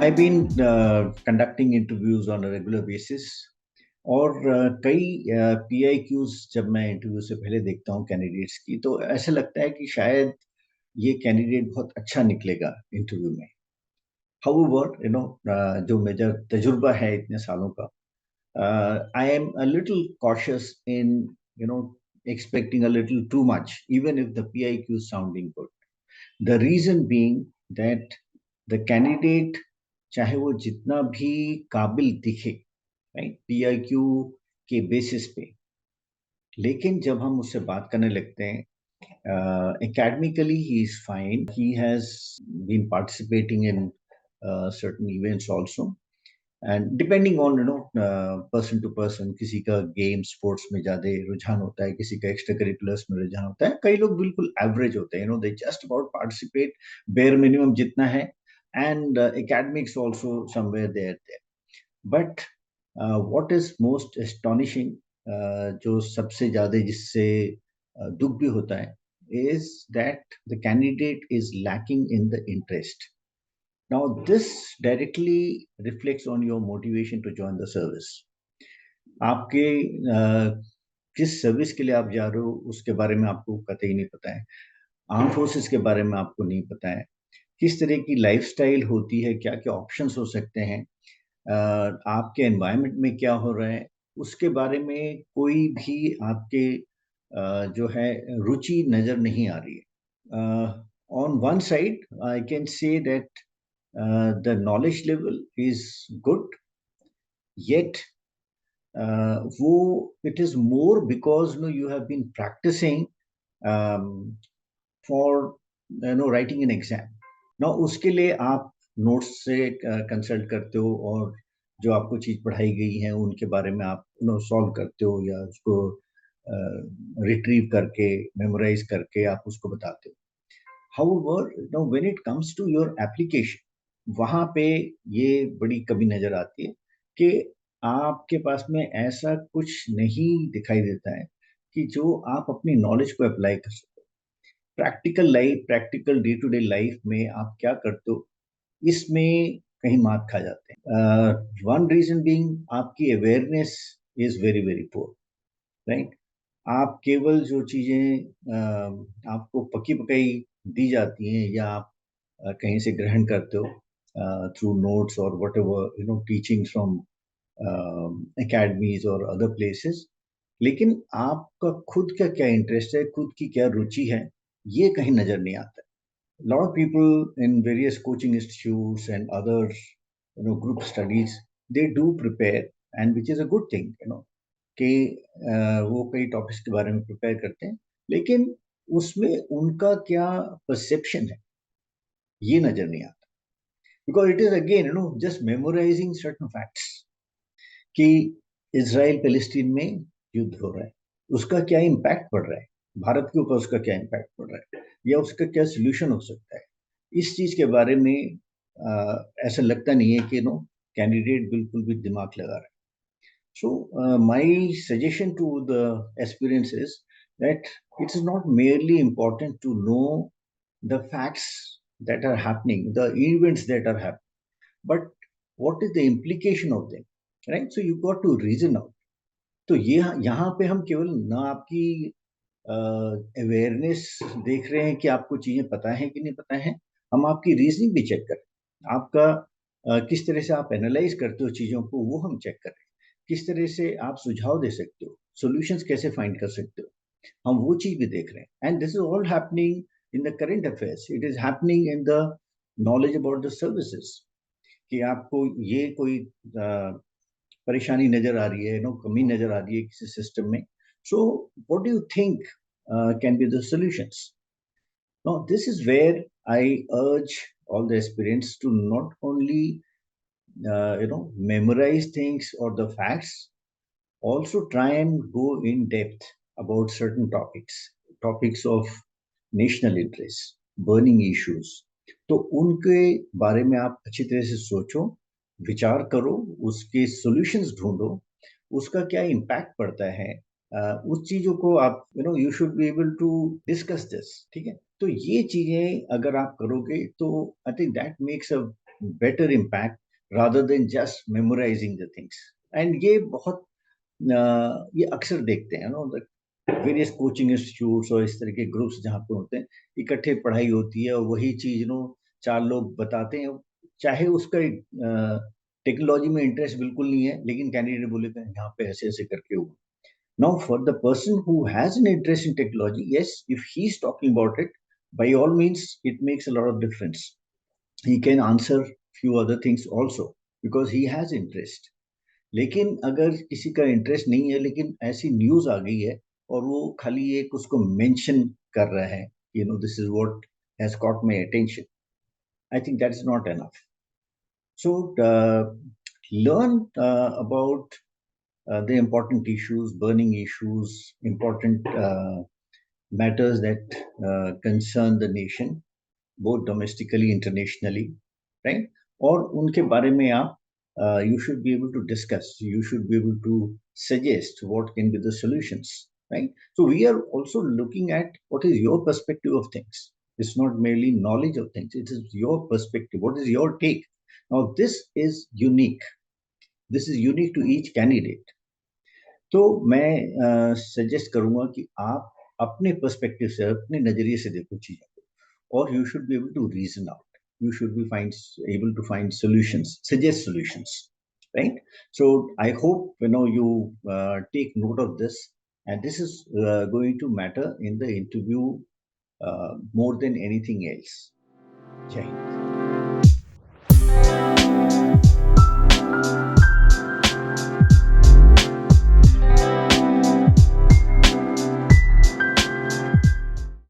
I've been conducting interviews on a regular basis और कई PIQs जब मैं इंटरव्यू से पहले देखता हूँ कैंडिडेट्स की तो ऐसा लगता है कि शायद ये कैंडिडेट बहुत अच्छा निकलेगा इंटरव्यू में. हाउएवर जो मेरा तजुर्बा है इतने सालों का, I am a little cautious in you know expecting a little too much even if the PIQ is sounding good. The reason being that the candidate, चाहे वो जितना भी काबिल दिखे, राइट, PIQ के बेसिस पे, लेकिन जब हम उससे बात करने लगते हैं, academically he is fine, he has been participating in certain events also, and depending on person to person, किसी का गेम स्पोर्ट्स में ज्यादा रुझान होता है, किसी का एक्स्ट्रा करिकुलर्स में रुझान होता है, कई लोग बिल्कुल एवरेज होते हैं, they just about participate bare minimum जितना है, and academics also somewhere there. But what is most astonishing, जो सबसे ज्यादा जिससे दुख भी होता है, is that the candidate is lacking in the interest. Now, this directly reflects on your motivation to join the service. आपके किस सर्विस के लिए आप जा रहे हो उसके बारे में आपको कतई नहीं पता है. आर्म फोर्सेस के बारे में आपको नहीं पता है. किस तरह की लाइफस्टाइल होती है, क्या क्या ऑप्शंस हो सकते हैं, आपके एनवायरनमेंट में क्या हो रहा है, उसके बारे में कोई भी आपके जो है रुचि नजर नहीं आ रही है. On one side I can say that the knowledge level is good, yet वो it is more because you have been practicing for writing an exam. Now उसके लिए आप नोट्स से कंसल्ट करते हो और जो आपको चीज पढ़ाई गई है उनके बारे में आप सॉल्व करते हो या उसको रिट्रीव करके मेमोराइज करके आप उसको बताते हो. However, when it comes to your application, वहां पे ये बड़ी कमी नजर आती है कि आपके पास में ऐसा कुछ नहीं दिखाई देता है कि जो आप अपनी नॉलेज को अप्लाई कर सको. Practical life, practical day to day life में आप क्या करते हो, इसमें कहीं मात खा जाते हैं. वन रीजन बीइंग आपकी awareness is very very poor, right. आप केवल जो चीजें आपको पकी पकाई दी जाती हैं या आप कहीं से ग्रहण करते हो through notes or whatever teachings from academies or other places, लेकिन आपका खुद का क्या इंटरेस्ट है, खुद की क्या रुचि है, ये कहीं नजर नहीं आता. lot of people in various coaching institutes and other group studies, they do prepare, and which is a good thing, कि वो कई टॉपिक्स के बारे में प्रिपेयर करते हैं, लेकिन उसमें उनका क्या परसेप्शन है ये नजर नहीं आता. Because it is again, just memorizing certain facts कि इजराइल पैलेस्टीन में युद्ध हो रहा है, उसका क्या इम्पैक्ट पड़ रहा है, भारत के ऊपर उसका क्या इम्पैक्ट पड़ रहा है, या उसका क्या सोल्यूशन हो सकता है, इस चीज के बारे में ऐसा लगता नहीं है कि कैंडिडेट बिल्कुल भी दिमाग लगा रहा है. So my suggestion to the aspirants is that it is not merely important to know the facts that are happening, the events that are happening, but what is the implication of them, right? So you got to reason out. तो ये यहाँ पे हम केवल ना आपकी awareness देख रहे हैं कि आपको चीजें पता है कि नहीं पता है, हम आपकी रीजनिंग भी चेक कर रहे हैं. आपका किस तरह से आप एनालाइज करते हो चीजों को, वो हम चेक कर रहे हैं. किस तरह से आप सुझाव दे सकते हो, सॉल्यूशंस कैसे फाइंड कर सकते हो, हम वो चीज भी देख रहे हैं. And this is all happening in the current affairs, it is happening in the knowledge about the services, कि आपको ये कोई परेशानी नजर आ रही है, कमी नजर आ रही है किसी सिस्टम में. So what do you think can be the solutions? Now this is where I urge all the aspirants to not only memorize things or the facts, also try and go in depth about certain topics of national interest, burning issues. तो उनके बारे में आप अच्छी तरह से सोचो, विचार करो, उसके सॉल्यूशंस ढूंढो, उसका क्या इम्पैक्ट पड़ता है, उस चीजों को आप you should be able to discuss this. ठीक है, तो ये चीजें अगर आप करोगे तो I think that makes a better impact rather than just memorizing the things. And ये अक्सर देखते हैं वेरियस कोचिंग इंस्टीट्यूट्स और इस तरह के ग्रुप्स जहाँ पे होते हैं, इकट्ठे पढ़ाई होती है और वही चीज चार लोग बताते हैं, चाहे उसका टेक्नोलॉजी में इंटरेस्ट बिल्कुल नहीं है, लेकिन कैंडिडेट बोले यहाँ पे ऐसे ऐसे करके हुआ. Now, for the person who has an interest in technology, yes, if he's talking about it, by all means, it makes a lot of difference. He can answer few other things also because he has interest. लेकिन अगर किसी का interest नहीं है, लेकिन ऐसी news आ गई है और वो खाली एक उसको मेंशन कर रहा है, this is what has cot my attention, I think that is not enough. So learn about the important issues, burning issues, important matters that concern the nation, both domestically, internationally, right? और उनके बारे में आप you should be able to discuss, you should be able to suggest what can be the solutions, right? So we are also looking at what is your perspective of things. It's not merely knowledge of things, it is your perspective, what is your take. Now this is unique, this is unique to each candidate. तो मैं suggest करूंगा कि आप अपने perspective से, अपने नजरिए से देखो चीजों को, और you should be able to reason out, you should be find able to find solutions, suggest solutions, right? So I hope you take note of this, and this is going to matter in the interview more than anything else. Jai Hind.